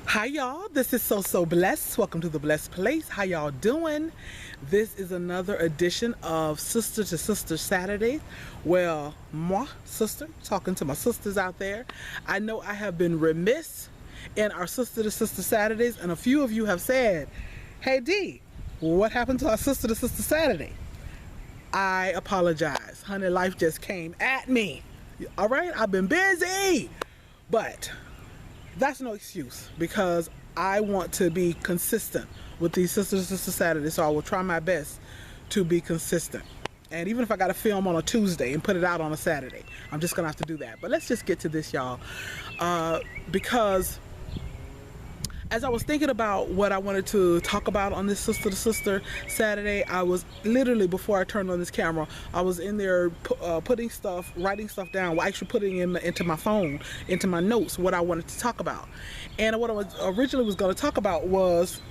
Hi y'all, this is So Blessed. Welcome to the Blessed Place. How y'all doing? This is another edition of Sister2Sister Saturday. Well, moi, sister, talking to my sisters out there. I know I have been remiss in our Sister2Sister Saturdays, and a few of you have said, hey D, what happened to our Sister2Sister Saturday? I apologize. Honey, life just came at me. Alright, I've been busy. But that's no excuse, because I want to be consistent with these Sister2Sister Saturdays, so I will try my best to be consistent. And even if I got to film on a Tuesday and put it out on a Saturday, I'm just going to have to do that. But let's just get to this, y'all. Because as I was thinking about what I wanted to talk about on this Sister2Sister Saturday, I was literally, before I turned on this camera, I was in there putting stuff, writing stuff down, well, actually putting into my phone, into my notes, what I wanted to talk about. And what I was originally was going to talk about was,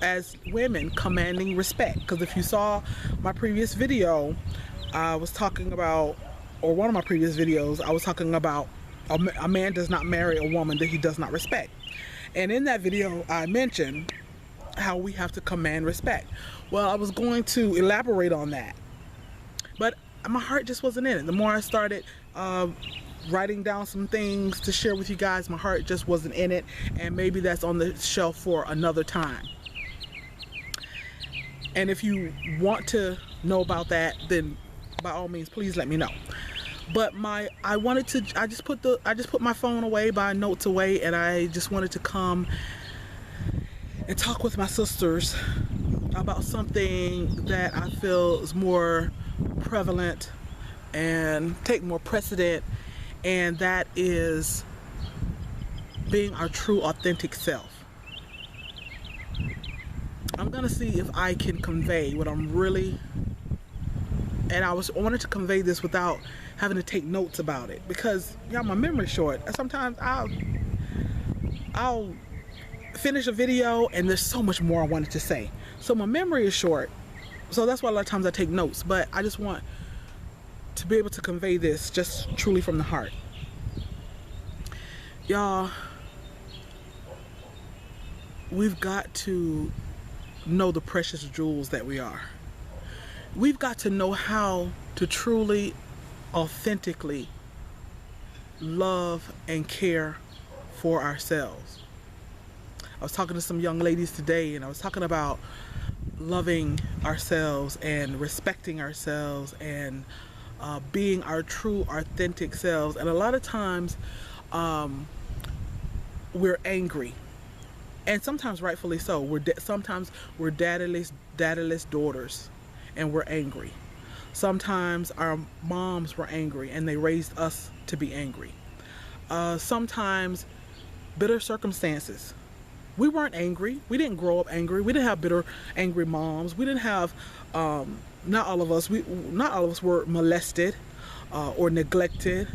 as women, commanding respect. Because if you saw my previous video, I was talking about, or one of my previous videos, I was talking about a man does not marry a woman that he does not respect. And in that video, I mentioned how we have to command respect. Well, I was going to elaborate on that, but my heart just wasn't in it. The more I started writing down some things to share with you guys, my heart just wasn't in it. And maybe that's on the shelf for another time. And if you want to know about that, then by all means, please let me know. But I just put my phone away, my notes away, and I just wanted to come and talk with my sisters about something that I feel is more prevalent and take more precedent, and that is being our true, authentic self. I'm gonna see if I can convey what I'm really, and I wanted to convey this without having to take notes about it, because y'all, my memory's short. Sometimes I'll finish a video and there's so much more I wanted to say. So my memory is short. So that's why a lot of times I take notes, but I just want to be able to convey this just truly from the heart. Y'all, we've got to know the precious jewels that we are. We've got to know how to truly, authentically love and care for ourselves. I was talking to some young ladies today, and I was talking about loving ourselves and respecting ourselves and being our true, authentic selves. And a lot of times we're angry, and sometimes rightfully so. Sometimes we're daddyless daughters, and we're angry. Sometimes our moms were angry and they raised us to be angry. Sometimes bitter circumstances. We weren't angry. We didn't grow up angry. We didn't have bitter, angry moms. We didn't have, not all of us were molested or neglected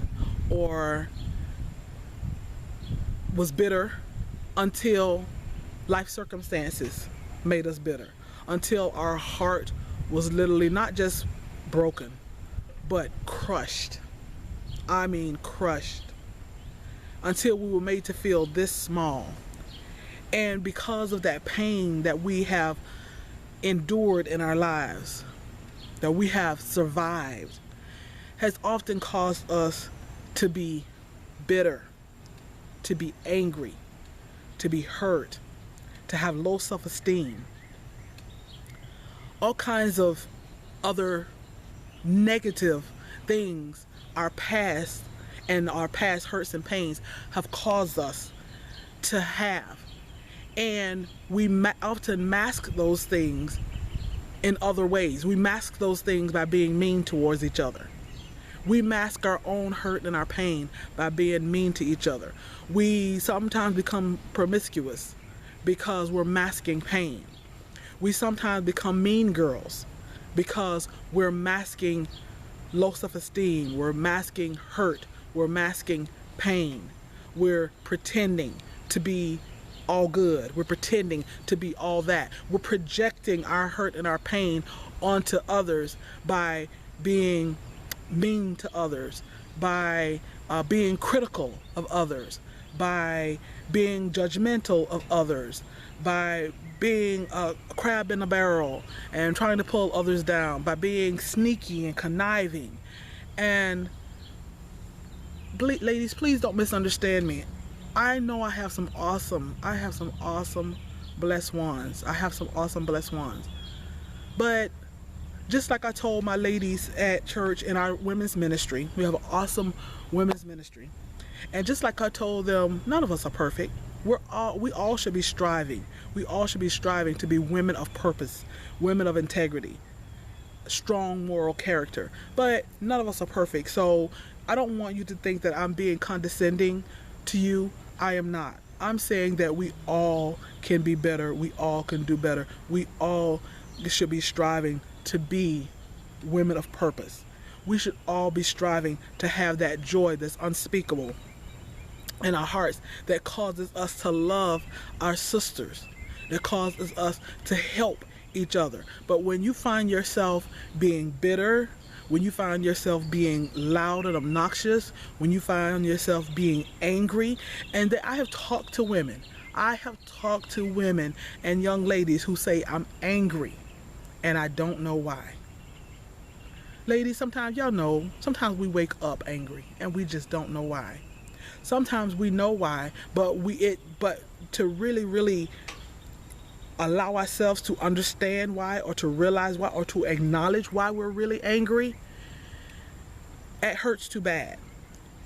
or was bitter until life circumstances made us bitter. Until our heart was literally not just broken, but crushed. I mean crushed. Until we were made to feel this small. And because of that pain that we have endured in our lives, that we have survived, has often caused us to be bitter, to be angry, to be hurt, to have low self-esteem, all kinds of other negative things our past and our past hurts and pains have caused us to have. And we often mask those things in other ways. We mask those things by being mean towards each other. We mask our own hurt and our pain by being mean to each other. We sometimes become promiscuous because we're masking pain. We sometimes become mean girls because we're masking low self-esteem, we're masking hurt, we're masking pain. We're pretending to be all good. We're pretending to be all that. We're projecting our hurt and our pain onto others by being mean to others, by being critical of others, by being judgmental of others, by being a crab in a barrel and trying to pull others down, by being sneaky and conniving. And ladies, please don't misunderstand me. I know I have some awesome blessed ones. I have some awesome blessed ones. But just like I told my ladies at church in our women's ministry, we have an awesome women's ministry. And just like I told them, none of us are perfect. We all should be striving. We all should be striving to be women of purpose, women of integrity, strong moral character. But none of us are perfect. So I don't want you to think that I'm being condescending to you. I am not. I'm saying that we all can be better. We all can do better. We all should be striving to be women of purpose. We should all be striving to have that joy that's unspeakable in our hearts, that causes us to love our sisters, that causes us to help each other. But when you find yourself being bitter, when you find yourself being loud and obnoxious, when you find yourself being angry, and I have talked to women and young ladies who say, I'm angry and I don't know why. Ladies, sometimes y'all know, sometimes we wake up angry and we just don't know why. Sometimes we know why, but to really allow ourselves to understand why, or to realize why, or to acknowledge why we're really angry, it hurts too bad.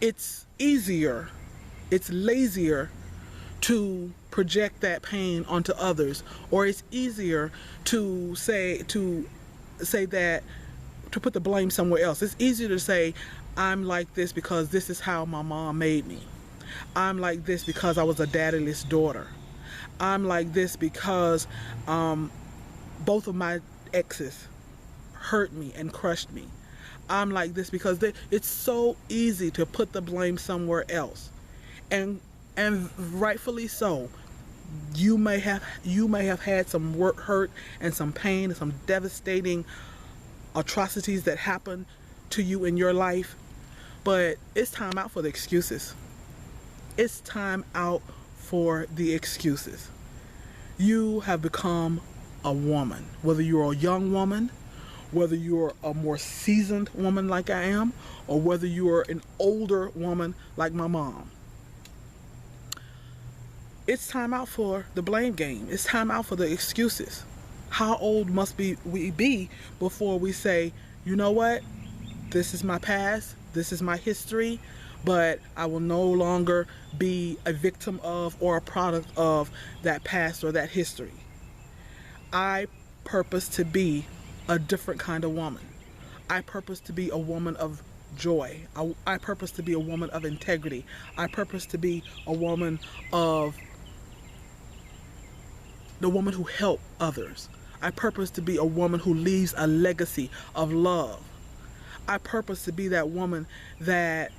It's easier, it's lazier to project that pain onto others, or it's easier to say that, to put the blame somewhere else. It's easier to say, I'm like this because this is how my mom made me. I'm like this because I was a daddyless daughter. I'm like this because both of my exes hurt me and crushed me. I'm like this because it's so easy to put the blame somewhere else. And rightfully so. You may have had some hurt and some pain and some devastating atrocities that happened to you in your life, but it's time out for the excuses. It's time out for the excuses. You have become a woman, whether you're a young woman, whether you're a more seasoned woman like I am, or whether you're an older woman like my mom. It's time out for the blame game. It's time out for the excuses. How old must we be before we say, you know what? This is my past. This is my history. But I will no longer be a victim of or a product of that past or that history. I purpose to be a different kind of woman. I purpose to be a woman of joy. I purpose to be a woman of integrity. I purpose to be a woman of the woman who helps others. I purpose to be a woman who leaves a legacy of love. I purpose to be that woman that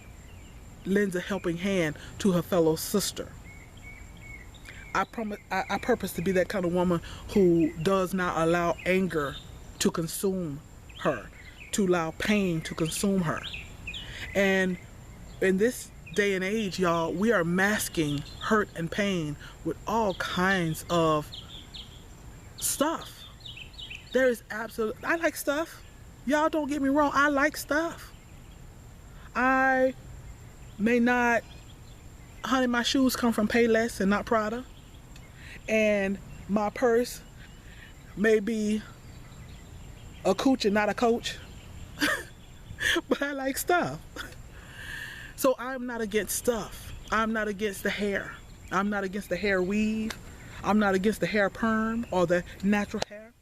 lends a helping hand to her fellow sister. I purpose to be that kind of woman who does not allow anger to consume her, to allow pain to consume her. And in this day and age, y'all, we are masking hurt and pain with all kinds of stuff. There is absolutely, I like stuff. Y'all don't get me wrong, I like stuff. I may not, honey, my shoes come from Payless and not Prada. And my purse may be a cooch and not a coach. But I like stuff. So I'm not against stuff. I'm not against the hair. I'm not against the hair weave. I'm not against the hair perm or the natural hair.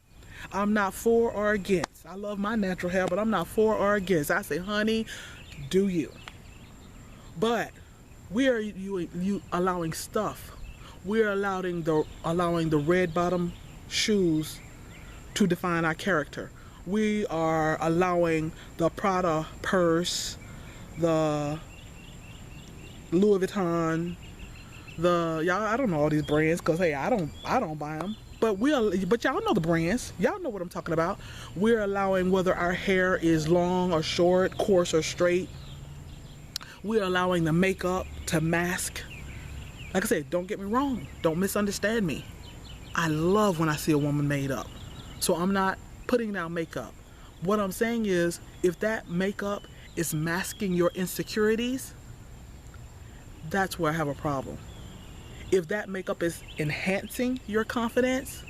I'm not for or against. I love my natural hair, but I'm not for or against. I say, honey, do you. But we are you allowing stuff. We're allowing the red bottom shoes to define our character. We are allowing the Prada purse, the Louis Vuitton, y'all, I don't know all these brands because hey, I don't buy them. But y'all know the brands. Y'all know what I'm talking about. We're allowing whether our hair is long or short, coarse or straight. We're allowing the makeup to mask Like I said, don't get me wrong. Don't misunderstand me. I love when I see a woman made up. So I'm not putting down makeup. What I'm saying is, if that makeup is masking your insecurities, that's where I have a problem. If that makeup is enhancing your confidence,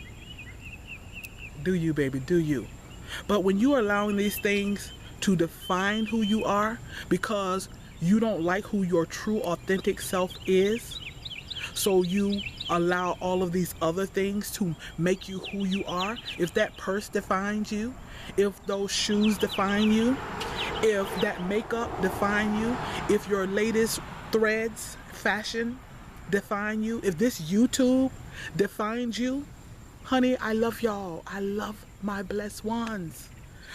do you, baby, do you. But when you are allowing these things to define who you are because you don't like who your true authentic self is, so you allow all of these other things to make you who you are. If that purse defines you, if those shoes define you, if that makeup define you, if your latest threads, fashion define you, if this YouTube defines you, honey, I love y'all. I love my blessed ones.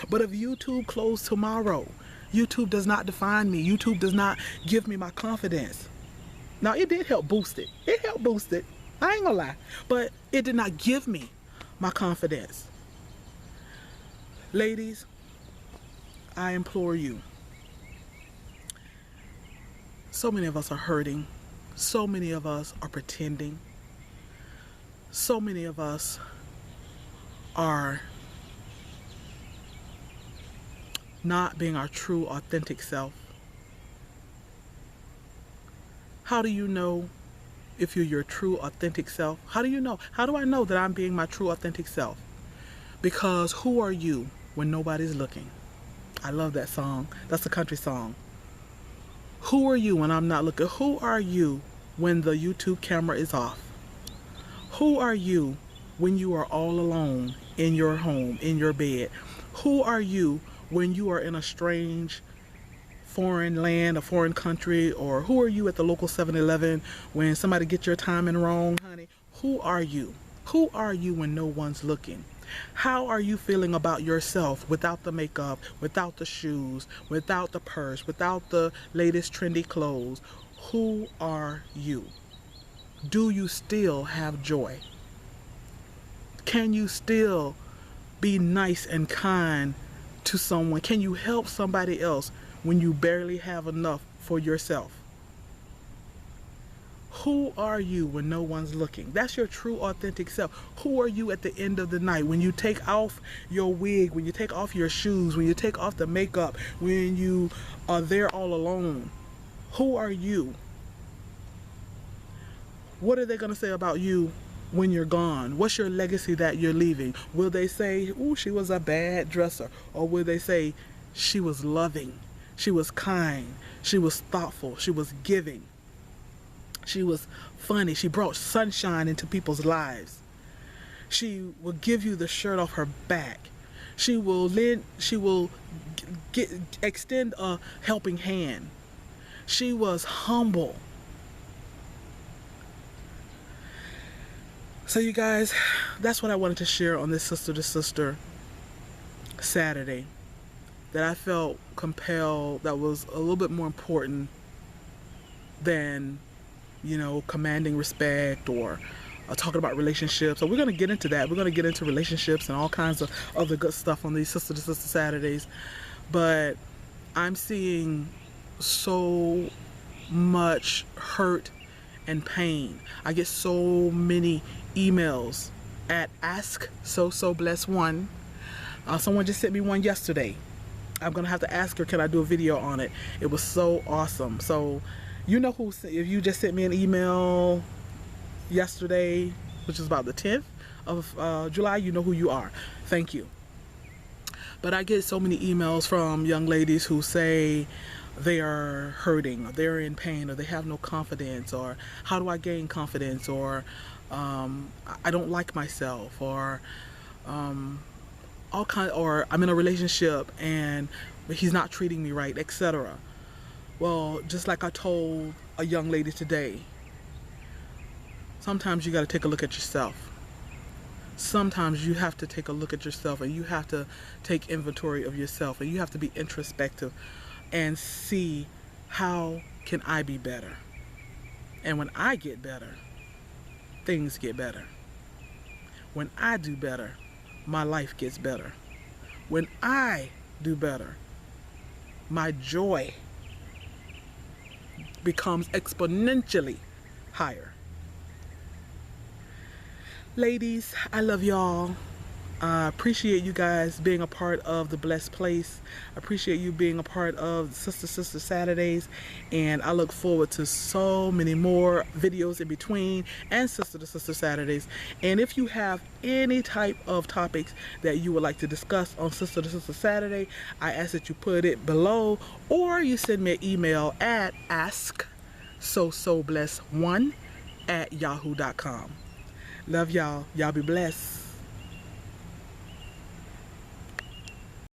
But if YouTube closed tomorrow, YouTube does not define me. YouTube does not give me my confidence. Now, it did help boost it. It helped boost it. I ain't gonna lie. But it did not give me my confidence. Ladies, I implore you. So many of us are hurting. So many of us are pretending. So many of us are not being our true, authentic self. How do you know if you're your true, authentic self? How do you know? How do I know that I'm being my true, authentic self? Because who are you when nobody's looking? I love that song. That's a country song. Who are you when I'm not looking? Who are you when the YouTube camera is off? Who are you when you are all alone in your home, in your bed? Who are you when you are in a strange foreign land, a foreign country? Or who are you at the local 7-Eleven when somebody gets your timing wrong, honey? Who are you? Who are you when no one's looking? How are you feeling about yourself without the makeup, without the shoes, without the purse, without the latest trendy clothes? Who are you? Do you still have joy? Can you still be nice and kind to someone? Can you help somebody else when you barely have enough for yourself? Who are you when no one's looking? That's your true authentic self. Who are you at the end of the night when you take off your wig, when you take off your shoes, when you take off the makeup, when you are there all alone? Who are you? What are they going to say about you when you're gone? What's your legacy that you're leaving? Will they say, ooh, she was a bad dresser? Or will they say, she was loving, she was kind, she was thoughtful, she was giving, she was funny, she brought sunshine into people's lives. She will give you the shirt off her back. She will extend a helping hand. She was humble. So you guys, that's what I wanted to share on this Sister to Sister Saturday, that I felt compelled, that was a little bit more important than, you know, commanding respect or talking about relationships. So we're going to get into that. We're going to get into relationships and all kinds of other good stuff on these Sister to Sister Saturdays. But I'm seeing so much hurt and pain. I get so many emails at ask-so-so-bless-one. Someone just sent me one yesterday. I'm gonna have to ask her, can I do a video on it? It was so awesome. So you know who, if you just sent me an email yesterday, which is about the 10th of July, you know who you are. Thank you. But I get so many emails from young ladies who say they are hurting, or they're in pain, or they have no confidence, or how do I gain confidence, or I don't like myself, or all kind, or I'm in a relationship and he's not treating me right, etc. Well, just like I told a young lady today, sometimes you got to take a look at yourself. Sometimes you have to take a look at yourself, and you have to take inventory of yourself, and you have to be introspective and see, how can I be better? And when I get better, things get better. When I do better, my life gets better. When I do better, my joy becomes exponentially higher. Ladies, I love y'all. I appreciate you guys being a part of the Blessed Place. I appreciate you being a part of Sister Saturdays, and I look forward to so many more videos in between and Sister Saturdays. And if you have any type of topics that you would like to discuss on Sister Saturday, I ask that you put it below, or you send me an email at asksobless1@yahoo.com. Love y'all. Y'all be blessed.